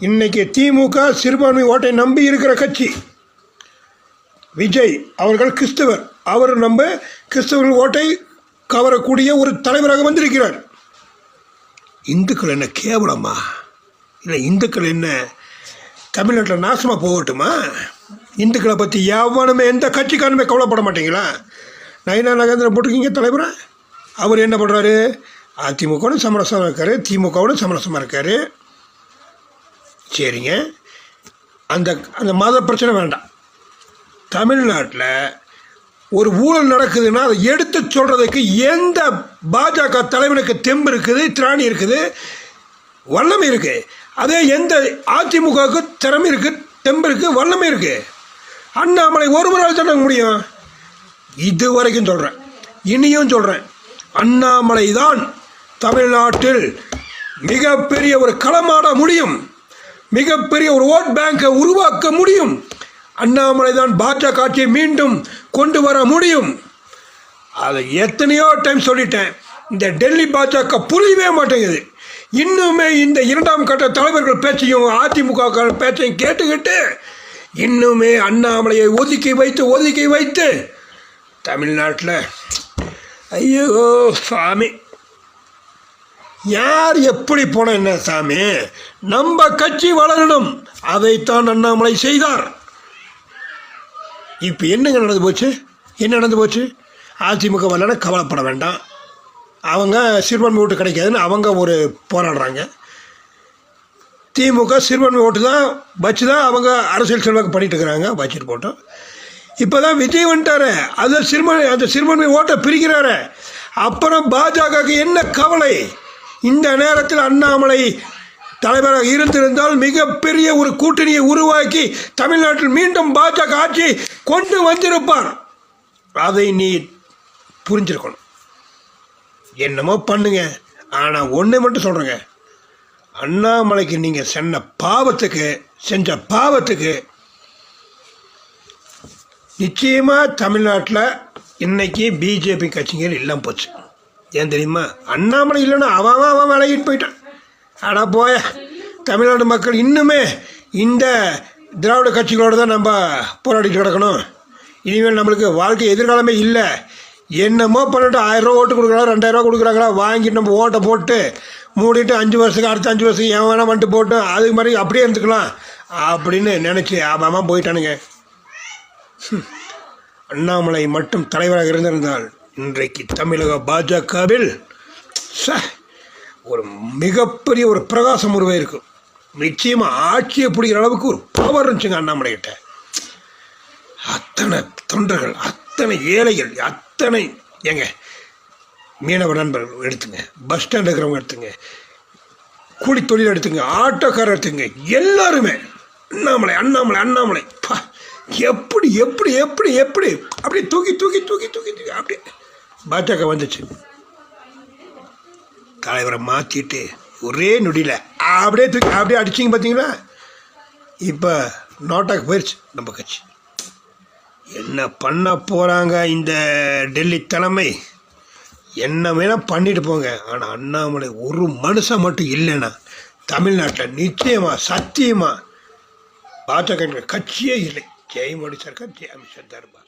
இன்னைக்கு திமுக சிறுபான்மை ஓட்டை நம்பி இருக்கிற கட்சி. விஜய் அவர்கள் கிறிஸ்தவர், அவர் நம்ம கிறிஸ்தவர்கள் ஓட்டை கவரக்கூடிய ஒரு தலைவராக வந்திருக்கிறார். இந்துக்கள் என்ன கேவலமா? இல்லை இந்துக்கள் என்ன தமிழ்நாட்டில் நாசமாக போகட்டுமா? இந்துக்களை பற்றி எவனுமே எந்த கட்சிக்காரனுமே கவலைப்பட மாட்டீங்களா? நயினா நாகேந்திரன் போட்டிருக்கீங்க தலைவரா. அவர் என்ன பண்ணுறாரு? அதிமுகவோட சமரசமாக இருக்கார், திமுகவோட சமரசமாக இருக்கார். சரிங்க, அந்த அந்த மத பிரச்சனை வேண்டாம். தமிழ்நாட்டில் ஒரு ஊழல் நடக்குதுன்னா அதை எடுத்து சொல்கிறதுக்கு எந்த பாஜக தலைவனுக்கு தெம்பு இருக்குது, திராணி இருக்குது, வல்லமை இருக்குது? அதே எந்த அதிமுகவுக்கு திறமை இருக்குது, தெம்பு இருக்குது, வல்லமை இருக்குது? அண்ணாமலை ஒருவரால் தானே முடியும். இது வரைக்கும் சொல்கிறேன், இனியும் சொல்கிறேன், அண்ணாமலை தான் தமிழ்நாட்டில் மிகப்பெரிய ஒரு களமாட முடியும், மிகப்பெரிய ஒரு ஓட் பேங்கை உருவாக்க முடியும். அண்ணாமலை தான் பாஜக ஆட்சியை மீண்டும் கொண்டு வர முடியும். அதை எத்தனையோ டைம் சொல்லிட்டேன். இந்த டெல்லி பாஜக புரியவே மாட்டேங்குது. இன்னுமே இந்த இரண்டாம் கட்ட தலைவர்கள் பேச்சையும் அதிமுக பேச்சையும் கேட்டுக்கிட்டு இன்னுமே அண்ணாமலையை ஒதுக்கி வைத்து தமிழ்நாட்டில் ஐயோ சாமி, யார் எப்படி போன என்ன சாமி, நம்ம கட்சி வளரணும், அதைத்தான் அண்ணாமலை செய்தார். இப்போ என்னங்க நடந்து போச்சு? அதிமுக வரலன்னா கவலைப்பட வேண்டாம், அவங்க சிறுபான்மை ஓட்டு கிடைக்காதுன்னு அவங்க ஒரு போராடுறாங்க. திமுக சிறுபான்மை ஓட்டு தான் வச்சு தான் அவங்க அரசியல் செல்வாக்கு பண்ணிட்டு இருக்கிறாங்க, வச்சுட்டு போட்டோம். இப்போ தான் விஜய் வந்துட்டாரு, அந்த சிறுபான்மை ஓட்டை பிரிக்கிறாரு. அப்புறம் பாஜகவுக்கு என்ன கவலை? இந்த நேரத்தில் அண்ணாமலை தலைவராக இருந்திருந்தால் மிகப்பெரிய ஒரு கூட்டணியை உருவாக்கி தமிழ்நாட்டில் மீண்டும் பாஜக ஆட்சி கொண்டு வந்திருப்பார். அதை நீ புரிஞ்சிருக்கணும். என்னமோ பண்ணுங்க, ஆனால் ஒன்று மட்டும் சொல்கிறேங்க, அண்ணாமலைக்கு நீங்கள் செஞ்ச பாவத்துக்கு நிச்சயமாக தமிழ்நாட்டில் இன்னைக்கு பிஜேபி கட்சிகள் இல்லாமல் போச்சு. ஏன் தெரியுமா? அண்ணாமலை இல்லைன்னா அவன் விலகிட்டு போயிட்டான். ஆனால் போய தமிழ்நாடு மக்கள் இன்னுமே இந்த திராவிட கட்சிகளோடு தான் நம்ம போராடிட்டு கிடக்கணும். இனிமேல் நம்மளுக்கு வாழ்க்கை எதிர்காலமே இல்லை. என்னமோ பண்ணிட்டு 1000 ரூபா ஓட்டு கொடுக்குறாங்க, 2000 ரூபா கொடுக்குறாங்களா, வாங்கிட்டு நம்ம ஓட்டை போட்டு மூடிட்டு 5 வருஷத்துக்கு அடுத்த 5 வருஷத்துக்கு ஏன் வேணால் வந்துட்டு போட்டு அது மாதிரி அப்படியே இருந்துக்கலாம் அப்படின்னு நினச்சி அவன் போயிட்டானுங்க. அண்ணாமலை மட்டும் தலைவராக இருந்திருந்தால் இன்றைக்கு தமிழக பாஜகவில் ஒரு மிகப்பெரிய ஒரு பிரகாசம் உருவாயிருக்கும். நிச்சயமாக ஆட்சியை பிடிக்கிற அளவுக்கு ஒரு பவர் இருந்துச்சுங்க அண்ணாமலைகிட்ட. அத்தனை தொண்டர்கள், அத்தனை ஏழைகள், அத்தனை ஏங்க மீனவ நண்பர்கள் எடுத்துங்க, பஸ் ஸ்டாண்ட் இருக்கிறவங்க எடுத்துங்க, கூலி தொழில் எடுத்துங்க, ஆட்டோக்காரர் எடுத்துங்க, எல்லாருமே அண்ணாமலை அண்ணாமலை அண்ணாமலை எப்படி எப்படி எப்படி எப்படி அப்படியே தூக்கி தூக்கி தூக்கி தூக்கி தூக்கி அப்படியே பாஜக வந்துச்சு. தலைவரை மாற்றிட்டு ஒரே நொடியில் அப்படியே தூக்கி அப்படியே அடிச்சிங்க பார்த்தீங்களா? இப்போ நோட்டாக்கு போயிடுச்சு நம்ம கட்சி. என்ன பண்ண போகிறாங்க இந்த டெல்லி தலைமை? என்ன வேணால் பண்ணிட்டு போங்க, ஆனால் அண்ணாமலை ஒரு மனுஷன் மட்டும் இல்லைன்னா தமிழ்நாட்டில் நிச்சயமாக சத்தியமாக பாஜக கட்சியே இல்லை. ஜெய் மோடி சர்க்கார், ஜெய் அமித்ஷா தர்பார்.